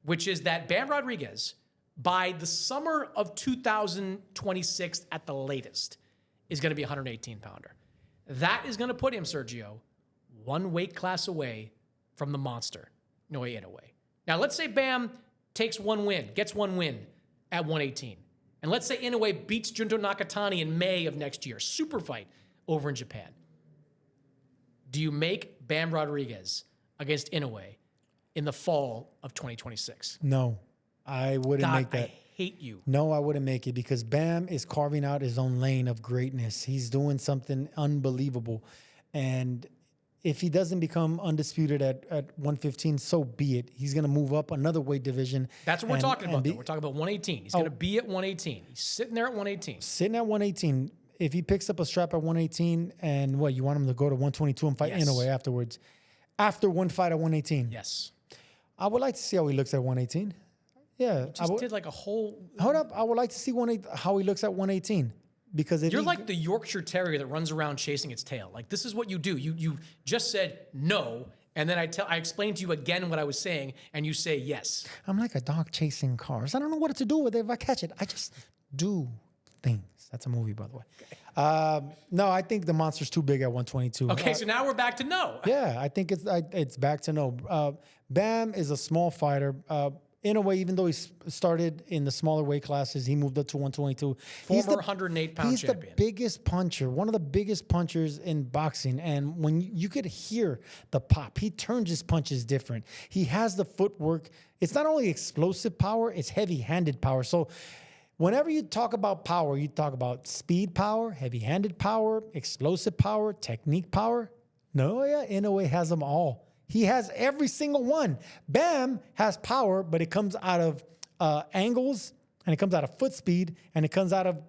which is that Bam Rodriguez, by the summer of 2026 at the latest, is going to be a 118-pounder. That is going to put him, Sergio, 1 weight class away from the monster, Naoya Inoue. Now, let's say Bam takes 1 win, gets 1 win at 118. And let's say Inoue beats Junto Nakatani in May of next year. Super fight over in Japan. Do you make Bam Rodriguez against Inoue in the fall of 2026? No, I wouldn't make that. I hate you. No, I wouldn't make it because Bam is carving out his own lane of greatness. He's doing something unbelievable. And if he doesn't become undisputed at 115, so be it. He's going to move up another weight division. That's what we're talking about, though. We're talking about 118. He's going to be at 118. He's sitting there at 118. Sitting at 118. If he picks up a strap at 118 and you want him to go to 122 and fight Inoue afterwards, after one fight at 118? Yes. I would like to see how he looks at 118. Yeah. Just did like a whole... Hold up. I would like to see how he looks at 118. Because if you're like the Yorkshire Terrier that runs around chasing its tail. Like, this is what you do. You just said no, and then I explained to you again what I was saying, and you say yes. I'm like a dog chasing cars. I don't know what to do with it if I catch it. I just do things. That's a movie, by the way. No, I think the monster's too big at 122. Okay, so now we're back to no. Yeah, I think it's back to no. Bam is a small fighter. In a way, even though he started in the smaller weight classes, he moved up to 122. Former 108-pound champion. He's the biggest puncher, one of the biggest punchers in boxing. And when you could hear the pop, he turns his punches different. He has the footwork. It's not only explosive power, it's heavy-handed power. So whenever you talk about power, you talk about speed power, heavy-handed power, explosive power, technique power. Naoya Inoue has them all. He has every single one. Bam has power, but it comes out of angles and it comes out of foot speed, and it comes out of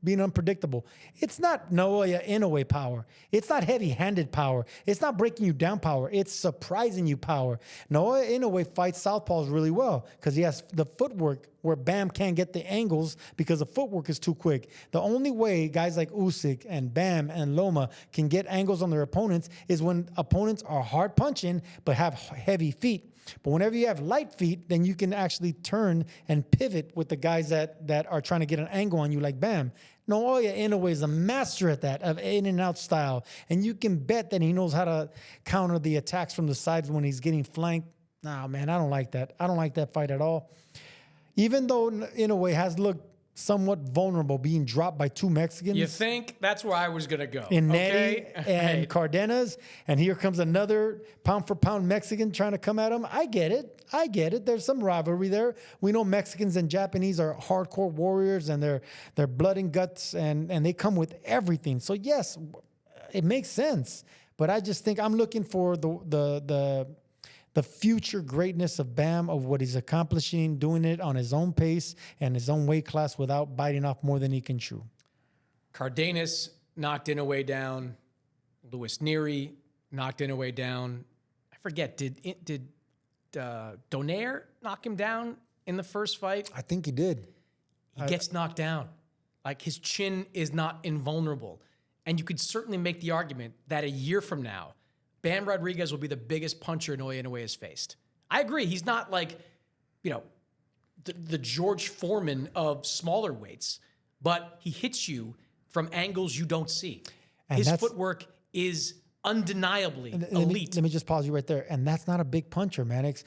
being unpredictable. It's not Naoya Inoue power. It's not heavy-handed power. It's not breaking you down power. It's surprising you power. Naoya Inoue fights southpaws really well because he has the footwork where Bam can't get the angles because the footwork is too quick. The only way guys like Usyk and Bam and Loma can get angles on their opponents is when opponents are hard punching but have heavy feet. But whenever you have light feet, then you can actually turn and pivot with the guys that are trying to get an angle on you like Bam. Naoya Inoue is a master at that, of in and out style. And you can bet that he knows how to counter the attacks from the sides when he's getting flanked. Nah, man, I don't like that. I don't like that fight at all. Even though Inoue has looked somewhat vulnerable, being dropped by two Mexicans. You think? That's where I was going to go. In Neri and Cardenas. And here comes another pound-for-pound Mexican trying to come at him. I get it. There's some rivalry there. We know Mexicans and Japanese are hardcore warriors, and they're blood and guts, and they come with everything. So, yes, it makes sense. But I just think I'm looking for the future greatness of Bam, of what he's accomplishing, doing it on his own pace and his own weight class without biting off more than he can chew. Cardenas knocked Inoue down. Luis Neri knocked Inoue down. I forget, did Donaire knock him down in the first fight? I think he did. He gets knocked down. Like, his chin is not invulnerable. And you could certainly make the argument that a year from now, Bam Rodriguez will be the biggest puncher Inoue has faced. I agree. He's not like, the George Foreman of smaller weights, but he hits you from angles you don't see. And his footwork is undeniably elite. Let me just pause you right there. And that's not a big puncher, Mannix.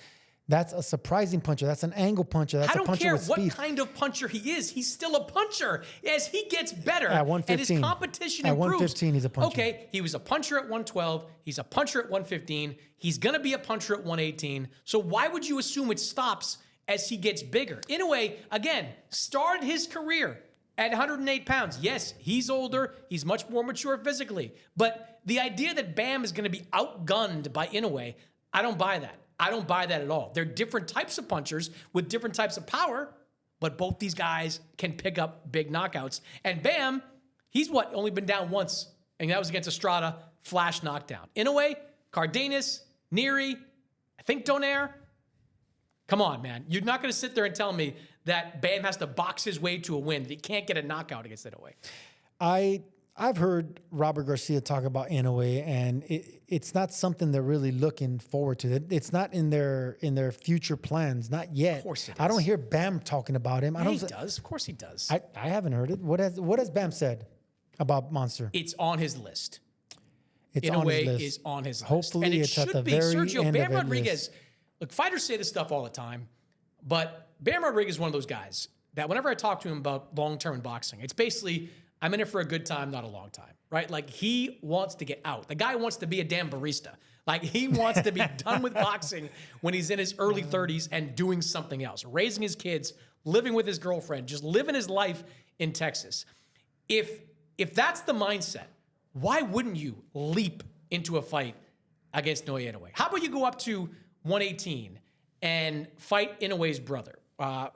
That's a surprising puncher. That's an angle puncher. That's a puncher with speed. I don't care what kind of puncher he is. He's still a puncher. As he gets better at 115, and his competition improves. At 115, he's a puncher. Okay, he was a puncher at 112. He's a puncher at 115. He's going to be a puncher at 118. So why would you assume it stops as he gets bigger? Inoue, again, started his career at 108 pounds. Yes, he's older. He's much more mature physically. But the idea that Bam is going to be outgunned by Inoue, I don't buy that. I don't buy that at all. They're different types of punchers with different types of power, but both these guys can pick up big knockouts. And Bam, he's only been down once, and that was against Estrada, flash knockdown. Inoue, Cardenas, Neri, I think Donaire. Come on, man. You're not going to sit there and tell me that Bam has to box his way to a win, that he can't get a knockout against Inoue. I've heard Robert Garcia talk about Inoue, and it's not something they're really looking forward to. It's not in their future plans, not yet. Of course it is. I don't hear Bam talking about him. Yeah, he does. Of course he does. I haven't heard it. What has Bam said about Monster? It's on his list. It's on his list. Is on his list. Hopefully, and it's at the very Sergio, end Bam of Rodriguez. Look, fighters say this stuff all the time, but Bam Rodriguez is one of those guys that whenever I talk to him about long-term in boxing, it's basically, I'm in it for a good time, not a long time, right? Like, he wants to get out. The guy wants to be a damn barista. Like, he wants to be done with boxing when he's in his early 30s and doing something else, raising his kids, living with his girlfriend, just living his life in Texas. If that's the mindset, why wouldn't you leap into a fight against Naoya Inoue? How about you go up to 118 and fight Inoue's brother? I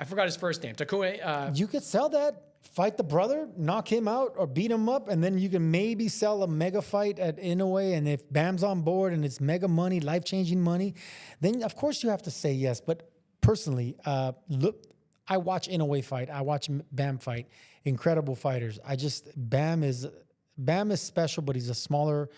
forgot his first name. Takue. You could sell that. Fight the brother, knock him out, or beat him up, and then you can maybe sell a mega fight at Inoue. And if Bam's on board and it's mega money, life-changing money, then of course you have to say yes. But personally, look, I watch Inoue fight. I watch Bam fight. Incredible fighters. Bam is special, but he's a smaller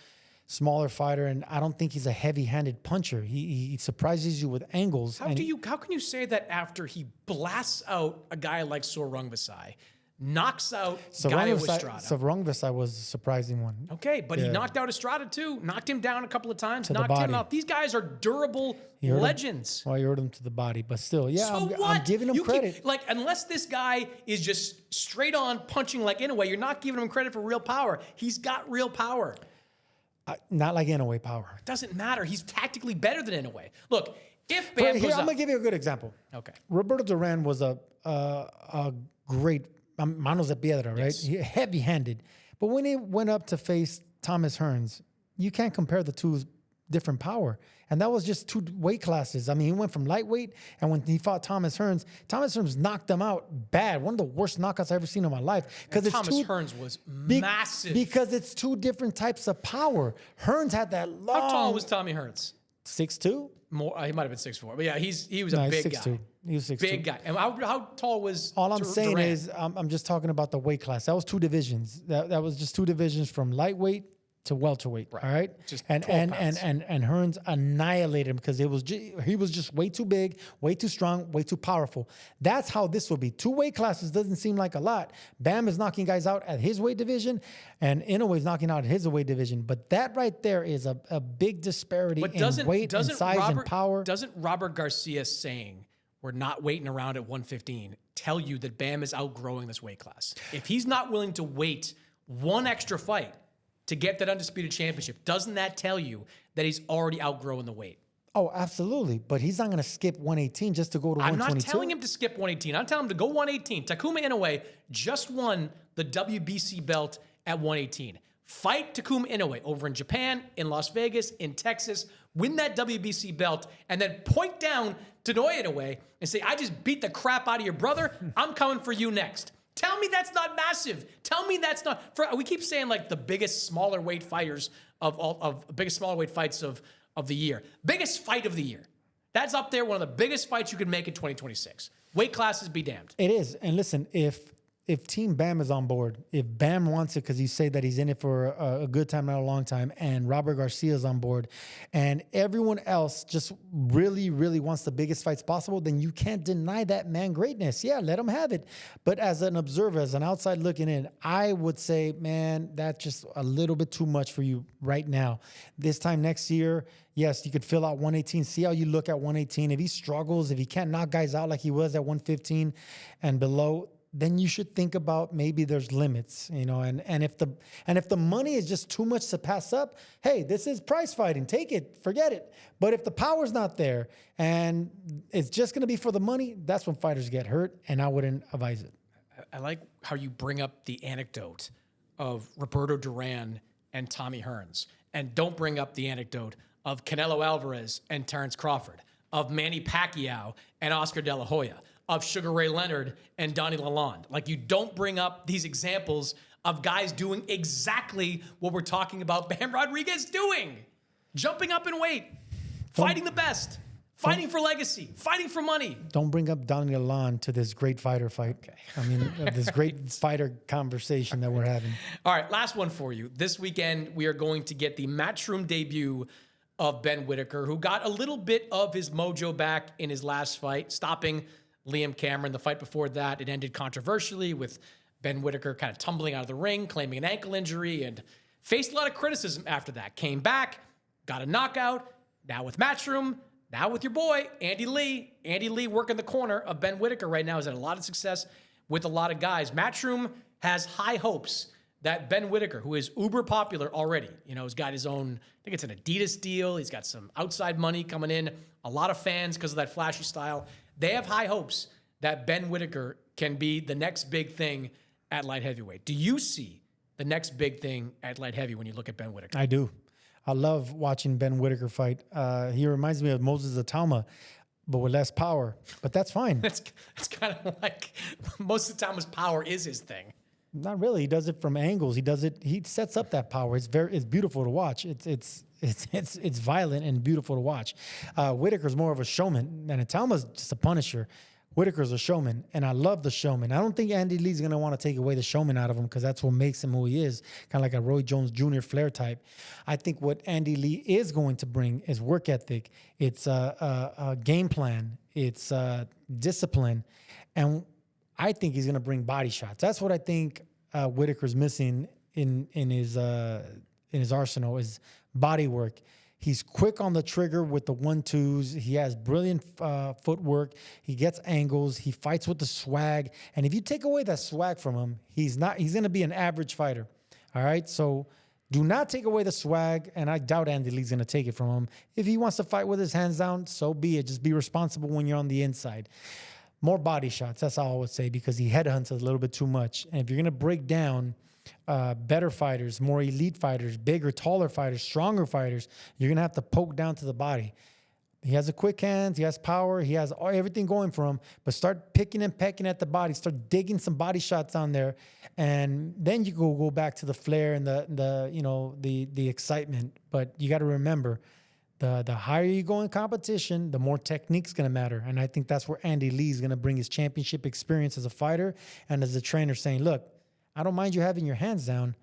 fighter, and I don't think he's a heavy-handed puncher. He surprises you with angles. How can you say that after he blasts out a guy like Sorungvisai, knocks out Gaio Estrada? Sorungvisai was a surprising one. Okay, but he knocked out Estrada too. Knocked him down a couple of times. Knocked him out. These guys are durable legends. Well, you hurt him to the body, but still, yeah, so I'm giving him credit. Unless this guy is just straight on punching like Inoue, you're not giving him credit for real power. He's got real power. Not like Inoue power. It doesn't matter. He's tactically better than Inoue. Look, if Bam goes I'm going to give you a good example. Okay. Roberto Duran was a great manos de piedra, right? Yes. Heavy-handed. But when he went up to face Thomas Hearns, you can't compare the different power. And that was just 2 weight classes. I mean, he went from lightweight, and when he fought Thomas Hearns knocked him out bad. One of the worst knockouts I've ever seen in my life. Because Thomas Hearns was massive. Because it's 2 different types of power. Hearns had that long... How tall was Tommy Hearns? 6'2"? More, he might have been 6'4". But yeah, he was a big guy. He was 6'2". Big guy. And how tall was All I'm saying Durant? is I'm just talking about the weight class. That was 2 divisions. That was just 2 divisions from lightweight to welterweight. Right. All right. Just and 12 pounds. Hearns annihilated him because he was just way too big, way too strong, way too powerful. That's how this will be. 2 weight classes doesn't seem like a lot. Bam is knocking guys out at his weight division, and Inoue is knocking out at his weight division. But that right there is a big disparity in weight and size and power. Doesn't Robert Garcia saying we're not waiting around at 115 tell you that Bam is outgrowing this weight class? If he's not willing to wait 1 extra fight to get that undisputed championship, doesn't that tell you that he's already outgrowing the weight? Oh, absolutely. But he's not going to skip 118 just to go to 122. I'm not telling him to skip 118. I'm telling him to go 118. Takuma Inoue just won the WBC belt at 118. Fight Takuma Inoue over in Japan, in Las Vegas, in Texas, win that WBC belt, and then point down to Naoya Inoue and say, I just beat the crap out of your brother. I'm coming for you next. Tell me that's not massive. Tell me that's not. We keep saying like the biggest smaller weight fighters biggest smaller weight fights of the year. Biggest fight of the year. That's up there, one of the biggest fights you could make in 2026. Weight classes be damned. It is. And listen, if Team Bam is on board, if Bam wants it because he say that he's in it for a good time, not a long time, and Robert Garcia is on board, and everyone else just really, really wants the biggest fights possible, then you can't deny that man greatness. Yeah, let him have it. But as an observer, as an outside looking in, I would say, man, that's just a little bit too much for you right now. This time next year, yes, you could fill out 118, see how you look at 118. If he struggles, if he can't knock guys out like he was at 115 and below, then you should think about maybe there's limits, and if the money is just too much to pass up, hey, this is prize fighting. Take it, forget it. But if the power's not there and it's just going to be for the money, that's when fighters get hurt, and I wouldn't advise it. I like how you bring up the anecdote of Roberto Duran and Tommy Hearns, and don't bring up the anecdote of Canelo Alvarez and Terrence Crawford, of Manny Pacquiao and Oscar De La Hoya, of Sugar Ray Leonard and Donnie Lalonde. Like, you don't bring up these examples of guys doing exactly what we're talking about Bam Rodriguez doing. Jumping up in weight, fighting the best, fighting for legacy, fighting for money. Don't bring up Donnie Lalonde to this great fighter fight. Okay. I mean, this great fighter conversation that we're having. All right, last one for you. This weekend, we are going to get the Matchroom debut of Ben Whittaker, who got a little bit of his mojo back in his last fight, stopping Liam Cameron. The fight before that, it ended controversially with Ben Whittaker kind of tumbling out of the ring, claiming an ankle injury, and faced a lot of criticism after that. Came back, got a knockout. Now with Matchroom, now with your boy, Andy Lee. Andy Lee working the corner of Ben Whittaker right now. Has had a lot of success with a lot of guys. Matchroom has high hopes that Ben Whittaker, who is uber popular already, has got his own, I think it's an Adidas deal. He's got some outside money coming in, a lot of fans because of that flashy style. They have high hopes that Ben Whittaker can be the next big thing at light heavyweight. Do you see the next big thing at light heavy when you look at Ben Whittaker? I do. I love watching Ben Whittaker fight. He reminds me of Moses Atama, but with less power. But that's fine. It's kind of like most of the time his power is his thing. Not really. He does it from angles. He sets up that power. It's beautiful to watch. It's violent and beautiful to watch. Whittaker's more of a showman, and Atama's just a punisher. Whittaker's a showman, and I love the showman. I don't think Andy Lee's going to want to take away the showman out of him because that's what makes him who he is, kind of like a Roy Jones Jr. flair type. I think what Andy Lee is going to bring is work ethic. It's a game plan. It's discipline. And I think he's going to bring body shots. That's what I think Whittaker's missing in his arsenal is body work. He's quick on the trigger with the 1-2s. He has brilliant footwork. He gets angles. He fights with the swag. And if you take away that swag from him, he's going to be an average fighter. All right? So do not take away the swag, and I doubt Andy Lee's going to take it from him. If he wants to fight with his hands down, so be it. Just be responsible when you're on the inside. More body shots, that's all I would say, because he headhunts a little bit too much. And if you're going to break down better fighters, more elite fighters, bigger, taller fighters, stronger fighters, you're going to have to poke down to the body. He has a quick hands. He has power. He has everything going for him. But start picking and pecking at the body. Start digging some body shots on there, and then you go back to the flair and the excitement. But you got to remember, the higher you go in competition, the more technique's going to matter. And I think that's where Andy Lee is going to bring his championship experience as a fighter and as a trainer, saying, "Look, I don't mind you having your hands down,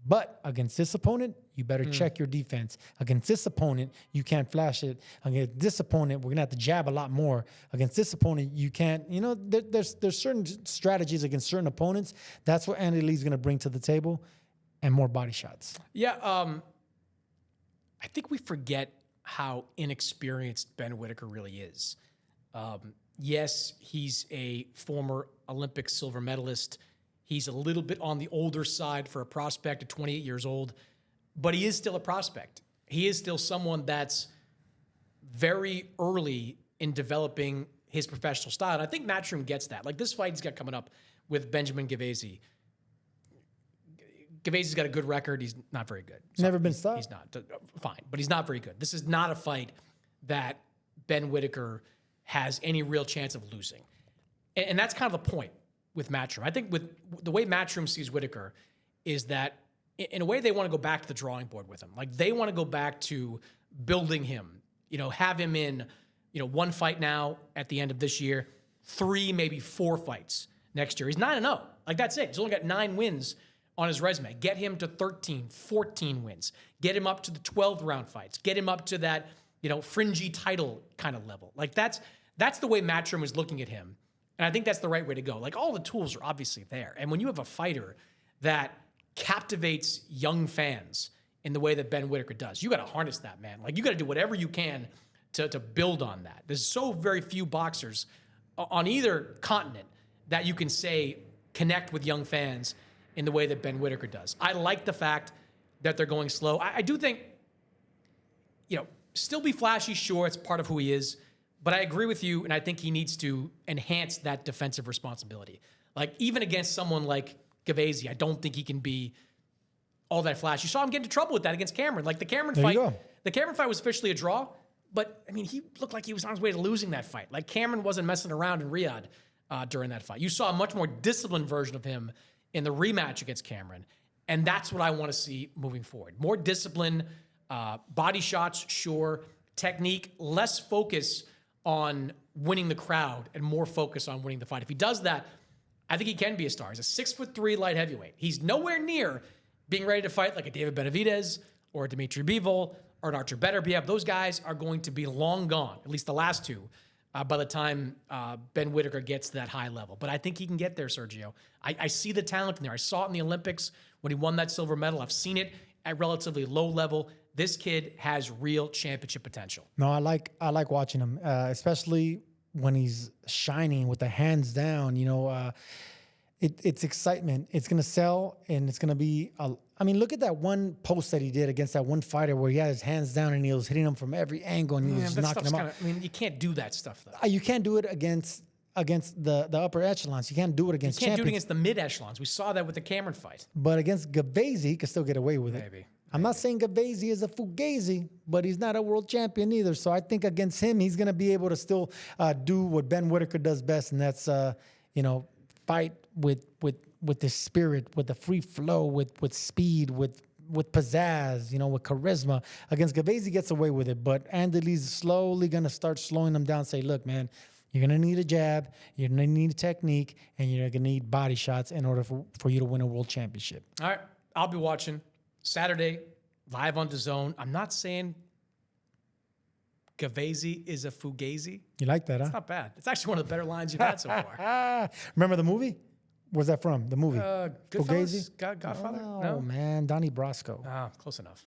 but against this opponent, you better check your defense. Against this opponent, you can't flash it. Against this opponent, we're going to have to jab a lot more. Against this opponent, you can't." There's certain strategies against certain opponents. That's what Andy Lee's going to bring to the table, and more body shots. Yeah, I think we forget how inexperienced Ben Whittaker really is. Yes, he's a former Olympic silver medalist. He's a little bit on the older side for a prospect at 28 years old, but he is still a prospect. He is still someone that's very early in developing his professional style. And I think Matchroom gets that. Like this fight he's got coming up with Benjamin Gavezi. Gavezi's got a good record. He's not very good. Never been stopped. He's not. Fine, but he's not very good. This is not a fight that Ben Whittaker has any real chance of losing. And that's kind of the point with Matchroom. I think with the way Matchroom sees Whittaker is that in a way they want to go back to the drawing board with him. Like they want to go back to building him, have him in, one fight now at the end of this year, 3, maybe 4 fights next year. He's 9-0. Like that's it. He's only got 9 wins on his resume. Get him to 13, 14 wins. Get him up to the 12th round fights. Get him up to that, fringy title kind of level. Like that's the way Matchroom is looking at him. And I think that's the right way to go. Like all the tools are obviously there. And when you have a fighter that captivates young fans in the way that Ben Whittaker does, you got to harness that, man. Like you got to do whatever you can to build on that. There's so very few boxers on either continent that you can say connect with young fans in the way that Ben Whittaker does. I like the fact that they're going slow. I do think, still be flashy, sure, it's part of who he is. But I agree with you, and I think he needs to enhance that defensive responsibility. Like, even against someone like Gavezi, I don't think he can be all that flashy. You saw him get into trouble with that against Cameron. Like, the Cameron fight was officially a draw, but, I mean, he looked like he was on his way to losing that fight. Like, Cameron wasn't messing around in Riyadh during that fight. You saw a much more disciplined version of him in the rematch against Cameron, and that's what I want to see moving forward. More discipline, body shots, sure, technique, less focus on winning the crowd and more focus on winning the fight. If he does that, I think he can be a star. He's a 6'3" light heavyweight. He's nowhere near being ready to fight like a David Benavidez or a Dimitri Bivol or an Archer Beterbiev. Those guys are going to be long gone, at least the last two, by the time Ben Whittaker gets to that high level. But I think he can get there, Sergio. I see the talent in there. I saw it in the Olympics when he won that silver medal. I've seen it at relatively low level. This kid has real championship potential. No, I like watching him, especially when he's shining with the hands down. It's excitement. It's gonna sell, and it's gonna be. Look at that one post that he did against that one fighter where he had his hands down and he was hitting him from every angle and he was knocking him out. You can't do that stuff though. You can't do it against the upper echelons. You can't do it against. You can't do it against the mid echelons. We saw that with the Cameron fight. But against Gavezi, he could still get away with it. Maybe. I'm not saying Gavezi is a fugazi, but he's not a world champion either. So I think against him, he's going to be able to still do what Ben Whittaker does best, and that's fight with the spirit, with the free flow, with speed, with pizzazz, with charisma. Against Gavezi, gets away with it, but Andy Lee's slowly going to start slowing him down. Say, look, man, you're going to need a jab, you're going to need a technique, and you're going to need body shots in order for you to win a world championship. All right, I'll be watching Saturday, live on DAZN. I'm not saying Gavezi is a fugazi. You like that, huh? It's not bad. It's actually one of the better lines you've had so far. Remember the movie? Where's that from? The movie? Goodfellas? Godfather? Oh, No? man. Donnie Brasco. Ah, close enough.